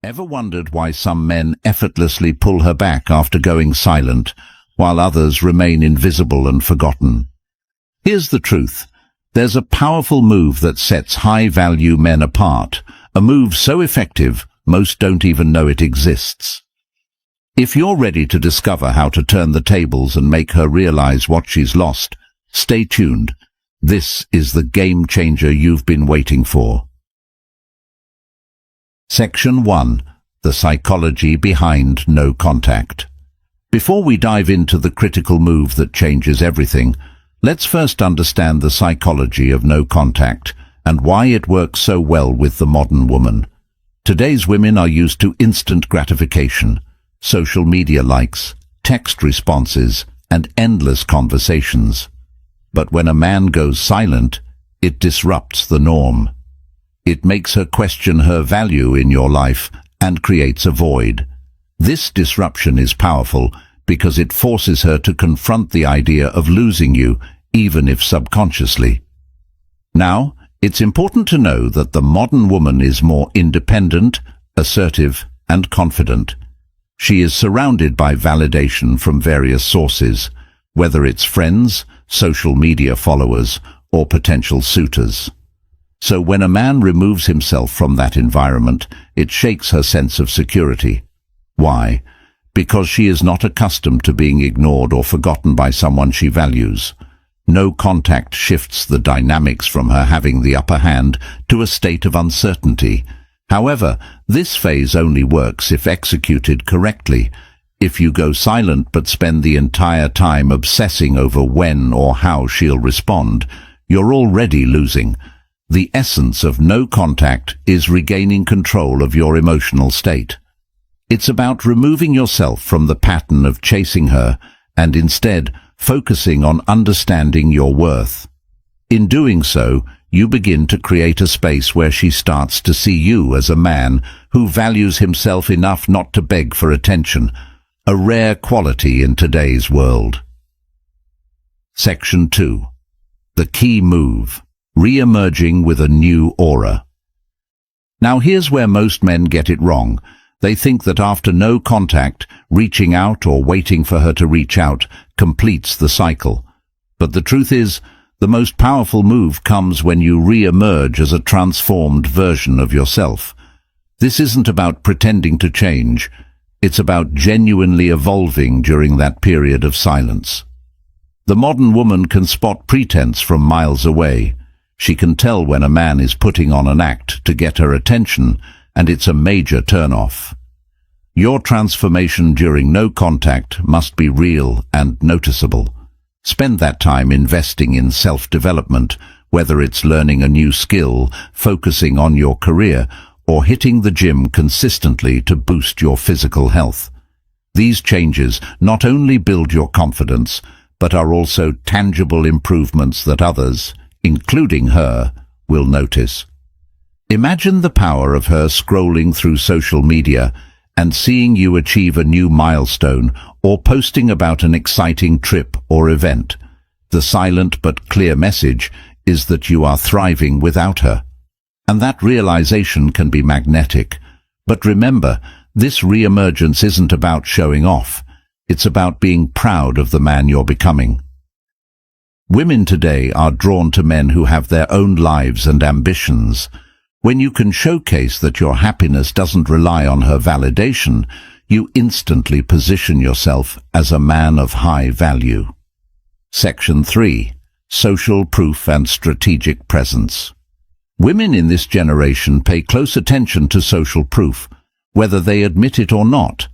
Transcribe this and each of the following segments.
Ever wondered why some men effortlessly pull her back after going silent, while others remain invisible and forgotten? Here's the truth. There's a powerful move that sets high-value men apart, a move so effective most don't even know it exists. If you're ready to discover how to turn the tables and make her realize what she's lost, stay tuned. This is the game changer you've been waiting for. Section 1. The psychology behind no contact. Before we dive into the critical move that changes everything, let's first understand the psychology of no contact and why it works so well with the modern woman. Today's women are used to instant gratification, social media likes, text responses, and endless conversations. But when a man goes silent, it disrupts the norm. It makes her question her value in your life and creates a void. This disruption is powerful because it forces her to confront the idea of losing you, even if subconsciously. Now, it's important to know that the modern woman is more independent, assertive, and confident. She is surrounded by validation from various sources, whether it's friends, social media followers, or potential suitors. So when a man removes himself from that environment, it shakes her sense of security. Why? Because she is not accustomed to being ignored or forgotten by someone she values. No contact shifts the dynamics from her having the upper hand to a state of uncertainty. However, this phase only works if executed correctly. If you go silent but spend the entire time obsessing over when or how she'll respond, you're already losing. The essence of no contact is regaining control of your emotional state. It's about removing yourself from the pattern of chasing her and instead focusing on understanding your worth. In doing so, you begin to create a space where she starts to see you as a man who values himself enough not to beg for attention, a rare quality in today's world. Section 2. The key move. Re-emerging with a new aura. Now here's where most men get it wrong. They think that after no contact, reaching out or waiting for her to reach out completes the cycle. But the truth is, the most powerful move comes when you re-emerge as a transformed version of yourself. This isn't about pretending to change. It's about genuinely evolving during that period of silence. The modern woman can spot pretense from miles away. She can tell when a man is putting on an act to get her attention, and it's a major turn-off. Your transformation during no contact must be real and noticeable. Spend that time investing in self-development, whether it's learning a new skill, focusing on your career, or hitting the gym consistently to boost your physical health. These changes not only build your confidence, but are also tangible improvements that others, including her, will notice. Imagine the power of her scrolling through social media and seeing you achieve a new milestone or posting about an exciting trip or event. The silent but clear message is that you are thriving without her. And that realization can be magnetic. But remember, this re-emergence isn't about showing off. It's about being proud of the man you're becoming. Women today are drawn to men who have their own lives and ambitions. When you can showcase that your happiness doesn't rely on her validation, you instantly position yourself as a man of high value. Section 3. Social proof and strategic presence. Women in this generation pay close attention to social proof, whether they admit it or not.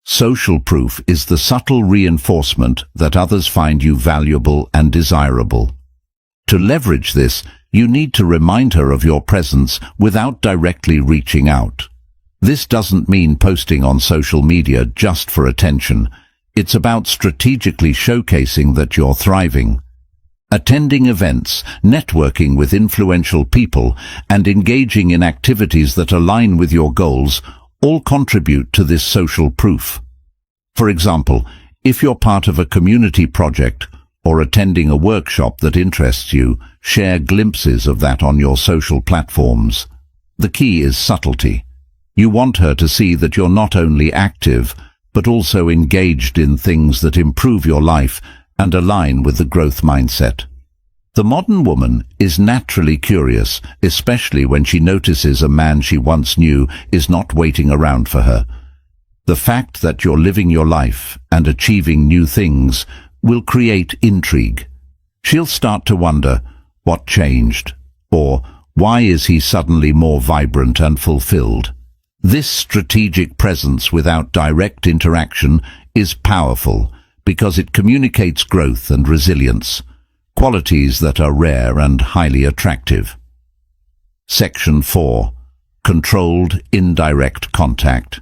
Social proof is the subtle reinforcement that others find you valuable and desirable. To leverage this, you need to remind her of your presence without directly reaching out. This doesn't mean posting on social media just for attention. It's about strategically showcasing that you're thriving. Attending events, networking with influential people, and engaging in activities that align with your goals all contribute to this social proof. For example, if you're part of a community project or attending a workshop that interests you, share glimpses of that on your social platforms. The key is subtlety. You want her to see that you're not only active, but also engaged in things that improve your life and align with the growth mindset. The modern woman is naturally curious, especially when she notices a man she once knew is not waiting around for her. The fact that you're living your life and achieving new things will create intrigue. She'll start to wonder, what changed? Or, why is he suddenly more vibrant and fulfilled? This strategic presence without direct interaction is powerful because it communicates growth and resilience, qualities that are rare and highly attractive. Section 4. Controlled indirect contact.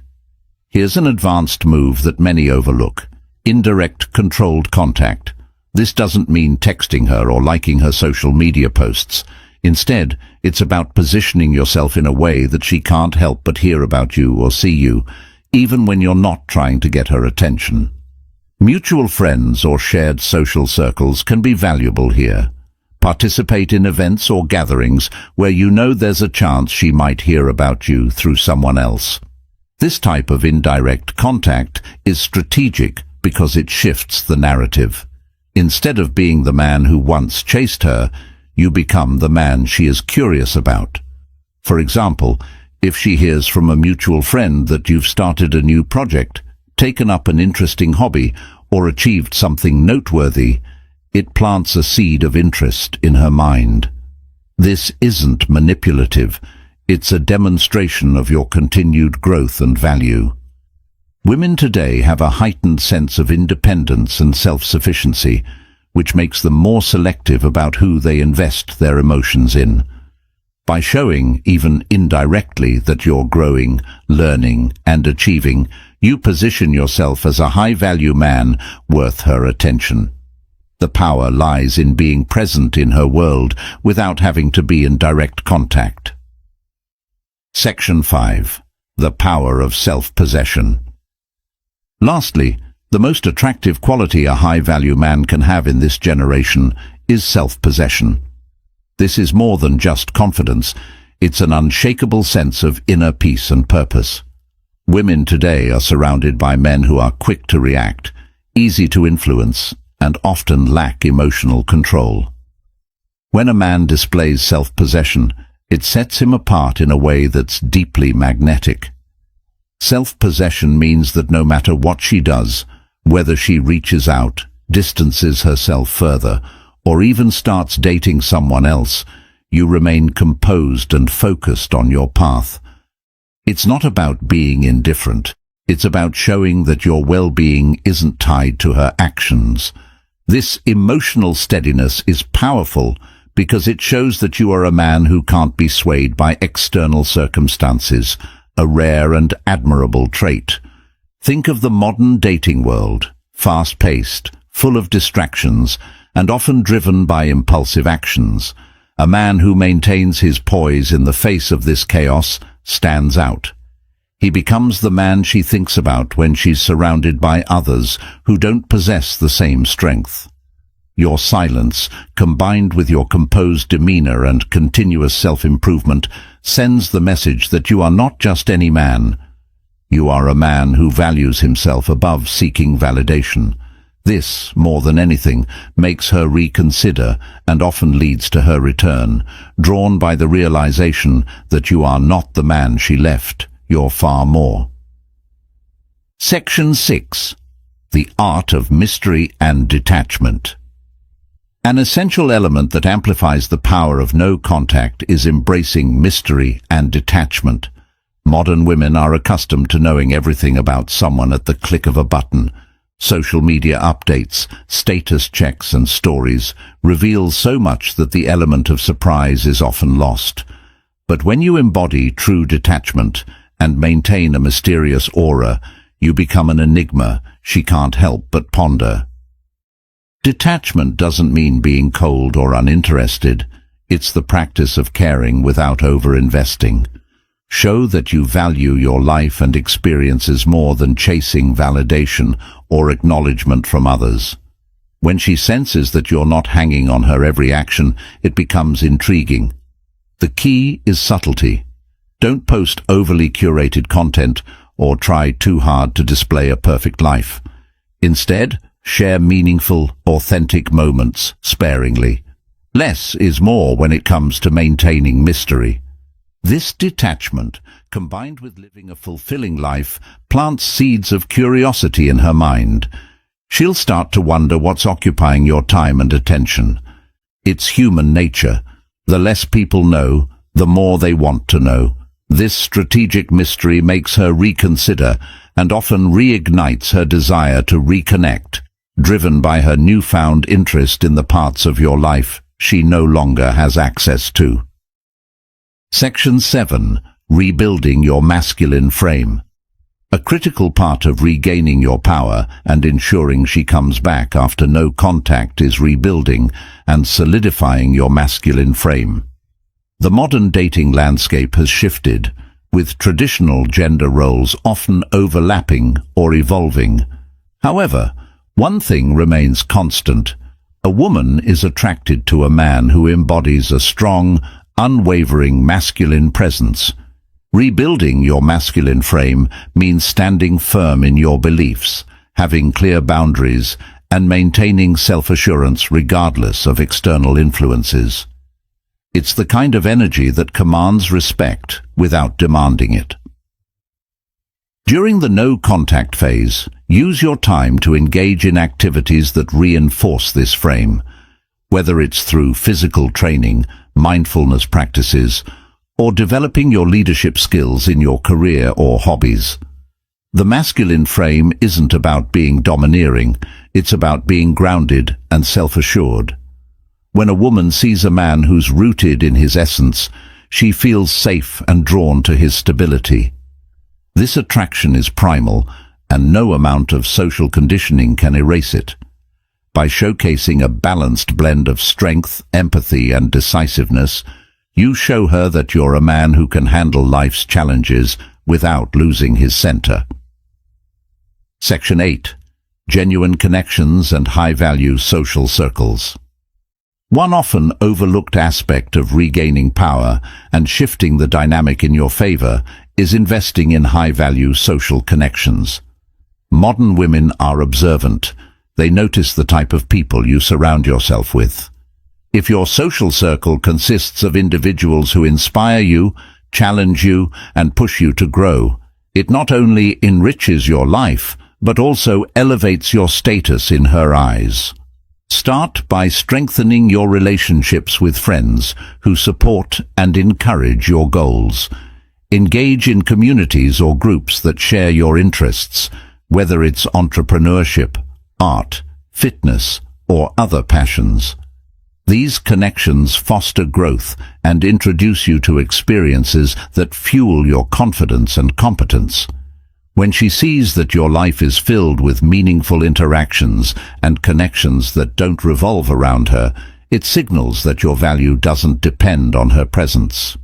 Here's an advanced move that many overlook. Indirect controlled contact. This doesn't mean texting her or liking her social media posts. Instead, it's about positioning yourself in a way that she can't help but hear about you or see you, even when you're not trying to get her attention. Mutual friends or shared social circles can be valuable here. Participate in events or gatherings where you know there's a chance she might hear about you through someone else. This type of indirect contact is strategic because it shifts the narrative. Instead of being the man who once chased her, you become the man she is curious about. For example, if she hears from a mutual friend that you've started a new project, taken up an interesting hobby, or achieved something noteworthy, it plants a seed of interest in her mind. This isn't manipulative. It's a demonstration of your continued growth and value. Women today have a heightened sense of independence and self-sufficiency, which makes them more selective about who they invest their emotions in. By showing, even indirectly, that you're growing, learning, and achieving, you position yourself as a high-value man worth her attention. The power lies in being present in her world without having to be in direct contact. Section 5. The power of self-possession. Lastly, the most attractive quality a high-value man can have in this generation is self-possession. This is more than just confidence, it's an unshakable sense of inner peace and purpose. Women today are surrounded by men who are quick to react, easy to influence, and often lack emotional control. When a man displays self-possession, it sets him apart in a way that's deeply magnetic. Self-possession means that no matter what she does, whether she reaches out, distances herself further, or even starts dating someone else, you remain composed and focused on your path. It's not about being indifferent. It's about showing that your well-being isn't tied to her actions. This emotional steadiness is powerful because it shows that you are a man who can't be swayed by external circumstances, a rare and admirable trait. Think of the modern dating world, fast-paced, full of distractions, and often driven by impulsive actions. A man who maintains his poise in the face of this chaos stands out. He becomes the man she thinks about when she's surrounded by others who don't possess the same strength. Your silence, combined with your composed demeanor and continuous self-improvement, sends the message that you are not just any man. You are a man who values himself above seeking validation. This, more than anything, makes her reconsider and often leads to her return, drawn by the realization that you are not the man she left, you're far more. Section 6. The Art of Mystery and Detachment. An essential element that amplifies the power of no contact is embracing mystery and detachment. Modern women are accustomed to knowing everything about someone at the click of a button. Social media updates, status checks and stories reveal so much that the element of surprise is often lost. But when you embody true detachment and maintain a mysterious aura, you become an enigma she can't help but ponder. Detachment doesn't mean being cold or uninterested. It's the practice of caring without over-investing. Show that you value your life and experiences more than chasing validation or acknowledgement from others. When she senses that you're not hanging on her every action, it becomes intriguing. The key is subtlety. Don't post overly curated content or try too hard to display a perfect life. Instead, share meaningful, authentic moments sparingly. Less is more when it comes to maintaining mystery. This detachment, combined with living a fulfilling life, plants seeds of curiosity in her mind. She'll start to wonder what's occupying your time and attention. It's human nature. The less people know, the more they want to know. This strategic mystery makes her reconsider and often reignites her desire to reconnect, driven by her newfound interest in the parts of your life she no longer has access to. Section 7. Rebuilding your masculine frame. A critical part of regaining your power and ensuring she comes back after no contact is rebuilding and solidifying your masculine frame. The modern dating landscape has shifted, with traditional gender roles often overlapping or evolving. However, one thing remains constant. A woman is attracted to a man who embodies a strong, unwavering masculine presence. Rebuilding your masculine frame means standing firm in your beliefs, having clear boundaries, and maintaining self-assurance regardless of external influences. It's the kind of energy that commands respect without demanding it. During the no-contact phase, use your time to engage in activities that reinforce this frame, whether it's through physical training, mindfulness practices, or developing your leadership skills in your career or hobbies. The masculine frame isn't about being domineering, it's about being grounded and self-assured. When a woman sees a man who's rooted in his essence, she feels safe and drawn to his stability. This attraction is primal, and no amount of social conditioning can erase it. By showcasing a balanced blend of strength, empathy, and decisiveness, you show her that you're a man who can handle life's challenges without losing his center. Section 8. Genuine connections and high-value social circles. One often overlooked aspect of regaining power and shifting the dynamic in your favor is investing in high-value social connections. Modern women are observant. They notice the type of people you surround yourself with. If your social circle consists of individuals who inspire you, challenge you, and push you to grow, it not only enriches your life, but also elevates your status in her eyes. Start by strengthening your relationships with friends who support and encourage your goals. Engage in communities or groups that share your interests, whether it's entrepreneurship, art, fitness, or other passions. These connections foster growth and introduce you to experiences that fuel your confidence and competence. When she sees that your life is filled with meaningful interactions and connections that don't revolve around her, it signals that your value doesn't depend on her presence.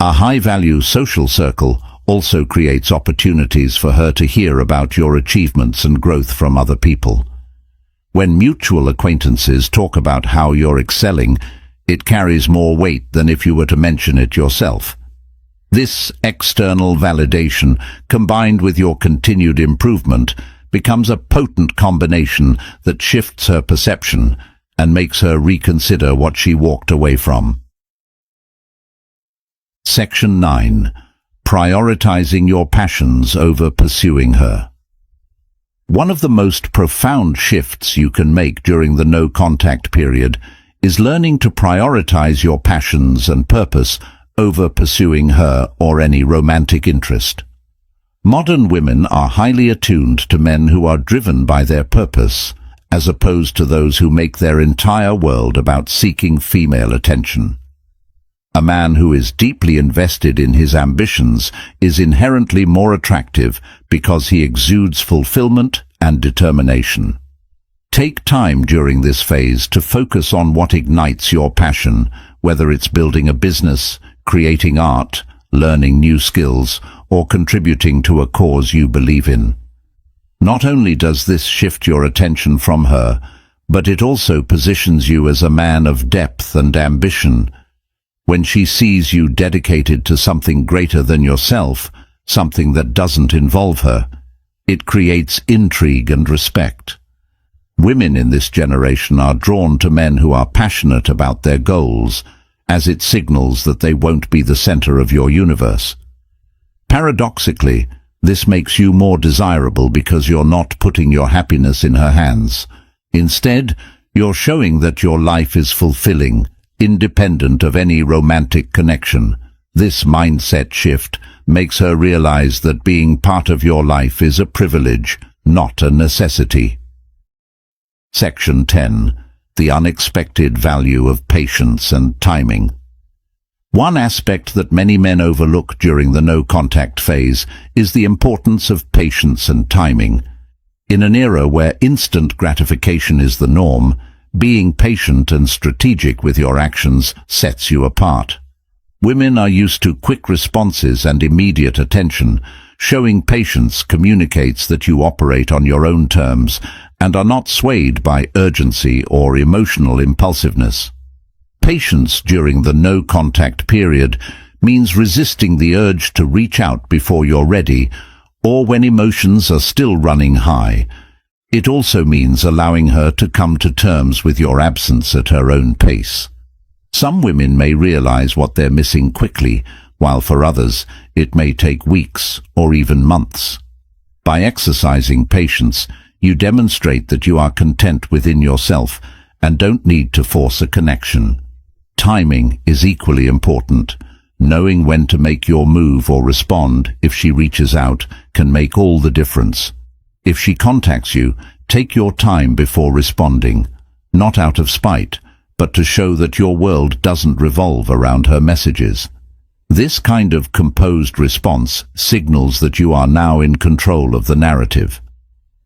A high-value social circle also creates opportunities for her to hear about your achievements and growth from other people. When mutual acquaintances talk about how you're excelling, it carries more weight than if you were to mention it yourself. This external validation, combined with your continued improvement, becomes a potent combination that shifts her perception and makes her reconsider what she walked away from. Section 9. Prioritizing your passions over pursuing her. One of the most profound shifts you can make during the no-contact period is learning to prioritize your passions and purpose over pursuing her or any romantic interest. Modern women are highly attuned to men who are driven by their purpose, as opposed to those who make their entire world about seeking female attention. A man who is deeply invested in his ambitions is inherently more attractive because he exudes fulfillment and determination. Take time during this phase to focus on what ignites your passion, whether it's building a business, creating art, learning new skills, or contributing to a cause you believe in. Not only does this shift your attention from her, but it also positions you as a man of depth and ambition. When she sees you dedicated to something greater than yourself, something that doesn't involve her, it creates intrigue and respect. Women in this generation are drawn to men who are passionate about their goals, as it signals that they won't be the center of your universe. Paradoxically, this makes you more desirable because you're not putting your happiness in her hands. Instead, you're showing that your life is fulfilling, independent of any romantic connection. This mindset shift makes her realize that being part of your life is a privilege, not a necessity. Section 10. The unexpected value of patience and timing. One aspect that many men overlook during the no-contact phase is the importance of patience and timing. In an era where instant gratification is the norm, being patient and strategic with your actions sets you apart. Women are used to quick responses and immediate attention. Showing patience communicates that you operate on your own terms and are not swayed by urgency or emotional impulsiveness. Patience during the no-contact period means resisting the urge to reach out before you're ready or when emotions are still running high. It also means allowing her to come to terms with your absence at her own pace. Some women may realize what they're missing quickly, while for others it may take weeks or even months. By exercising patience, you demonstrate that you are content within yourself and don't need to force a connection. Timing is equally important. Knowing when to make your move or respond if she reaches out can make all the difference. If she contacts you, take your time before responding, not out of spite, but to show that your world doesn't revolve around her messages. This kind of composed response signals that you are now in control of the narrative.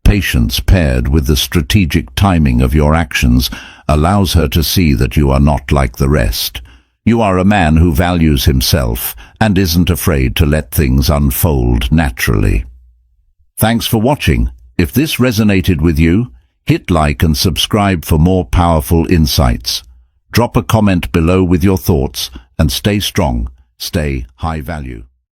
Patience paired with the strategic timing of your actions allows her to see that you are not like the rest. You are a man who values himself and isn't afraid to let things unfold naturally. Thanks for watching. If this resonated with you, hit like and subscribe for more powerful insights. Drop a comment below with your thoughts and stay strong, stay high value.